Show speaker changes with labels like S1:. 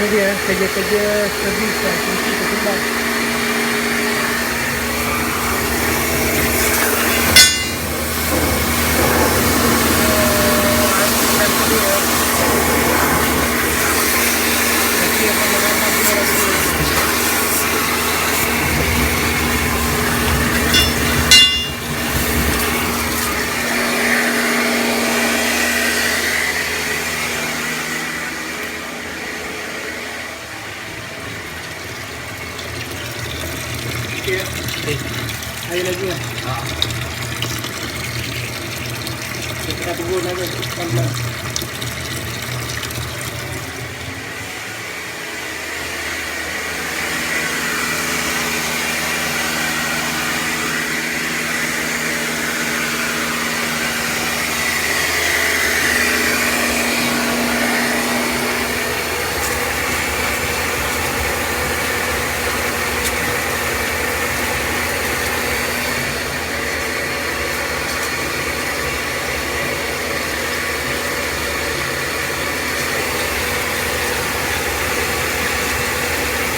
S1: dia kerja-kerja servis dan fungsi terkembang.
S2: Okey.
S1: Air lagi lah.
S2: Ha.
S1: Kita turun lagi. Pelan-pelan.